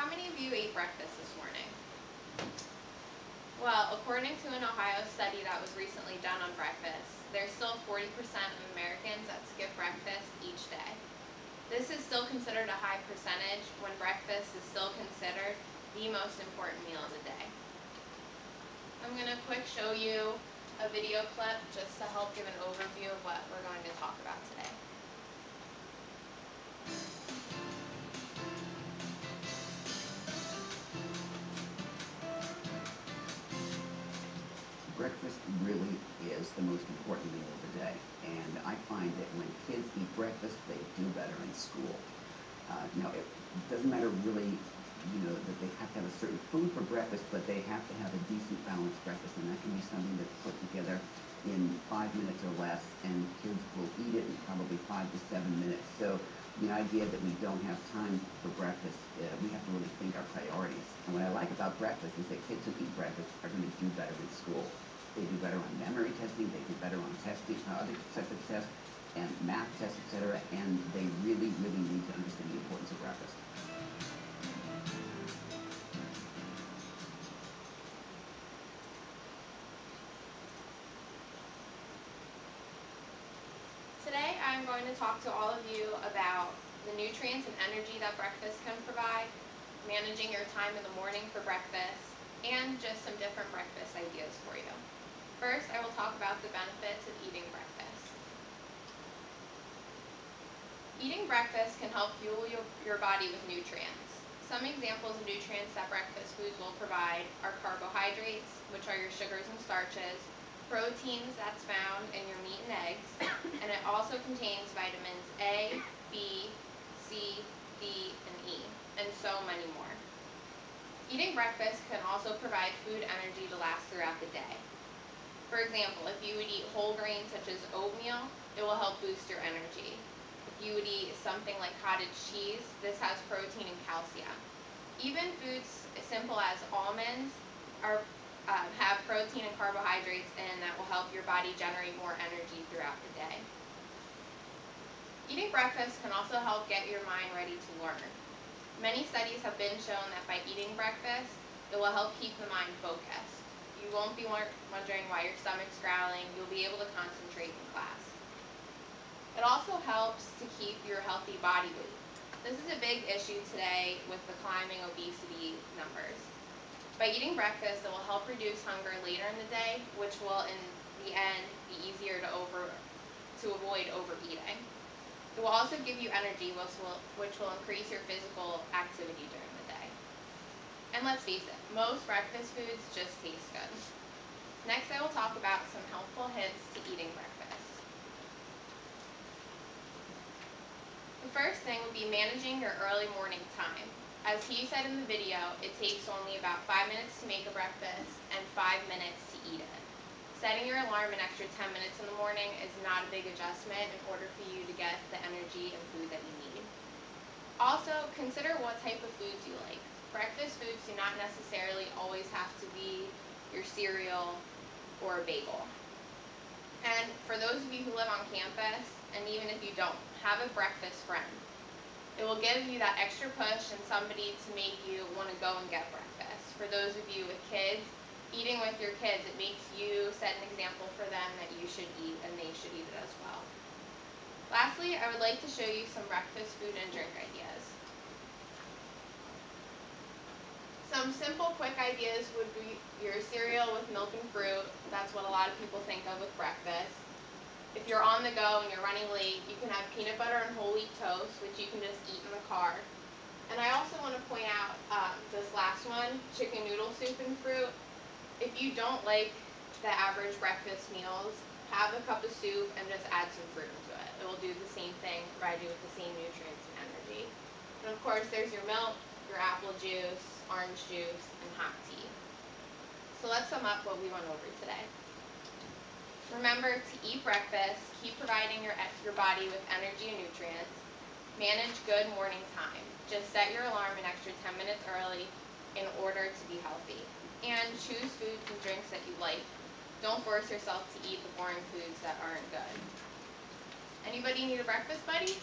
How many of you ate breakfast this morning? Well, according to an Ohio study that was recently done on breakfast, there's still 40% of Americans that skip breakfast each day. This is still considered a high percentage when breakfast is still considered the most important meal of the day. I'm going to quick show you a video clip just to help give an overview of what we're going to talk about today. Breakfast really is the most important meal of the day, and I find that when kids eat breakfast, they do better in school. Now, it doesn't matter really, that they have to have a certain food for breakfast, but they have to have a decent balanced breakfast, and that can be something that's put together in 5 minutes or less, and kids will eat it in probably 5 to 7 minutes. So the idea that we don't have time for breakfast, we have to really think our priorities. And what I like about breakfast is that kids who eat breakfast are going to do better in school. They do better on memory testing, they do better on testing, other types of tests, and math tests, etc. And they really, really need to understand the importance of breakfast. Today I'm going to talk to all of you about the nutrients and energy that breakfast can provide, managing your time in the morning for breakfast, and just some different breakfast ideas for you. First, I will talk about the benefits of eating breakfast. Eating breakfast can help fuel your body with nutrients. Some examples of nutrients that breakfast foods will provide are carbohydrates, which are your sugars and starches, proteins that's found in your meat and eggs, and it also contains vitamins A, B, C, D, and E, and so many more. Eating breakfast can also provide food energy to last throughout the day. For example, if you would eat whole grains such as oatmeal, it will help boost your energy. If you would eat something like cottage cheese, this has protein and calcium. Even foods as simple as almonds have protein and carbohydrates in that will help your body generate more energy throughout the day. Eating breakfast can also help get your mind ready to learn. Many studies have been shown that by eating breakfast, it will help keep the mind focused. You won't be wondering why your stomach's growling. You'll be able to concentrate in class. It also helps to keep your healthy body weight. This is a big issue today with the climbing obesity numbers. By eating breakfast, it will help reduce hunger later in the day, which will, in the end, be easier to avoid overeating. It will also give you energy, which will increase your physical activity during the day. And let's face it, most breakfast foods just taste good. Next, I will talk about some helpful hints to eating breakfast. The first thing would be managing your early morning time. As he said in the video, it takes only about 5 minutes to make a breakfast and 5 minutes to eat it. Setting your alarm an extra 10 minutes in the morning is not a big adjustment in order for you to get the energy and food that you need. Also, consider what type of foods you like. Breakfast foods do not necessarily always have to be your cereal or a bagel. And for those of you who live on campus, and even if you don't, have a breakfast friend. It will give you that extra push and somebody to make you want to go and get breakfast. For those of you with kids, eating with your kids, it makes you set an example for them that you should eat and they should eat it as well. Lastly, I would like to show you some breakfast food and drink ideas. Some simple, quick ideas would be your cereal with milk and fruit. That's what a lot of people think of with breakfast. If you're on the go and you're running late, you can have peanut butter and whole wheat toast, which you can just eat in the car. And I also want to point out this last one, chicken noodle soup and fruit. If you don't like the average breakfast meals, have a cup of soup and just add some fruit into it. It will do the same thing, provide you with the same nutrients and energy. And of course, there's your milk, your apple juice, orange juice, and hot tea. So let's sum up what we went over today. Remember to eat breakfast, keep providing your body with energy and nutrients, manage good morning time. Just set your alarm an extra 10 minutes early in order to be healthy. And choose foods and drinks that you like. Don't force yourself to eat the boring foods that aren't good. Anybody need a breakfast buddy?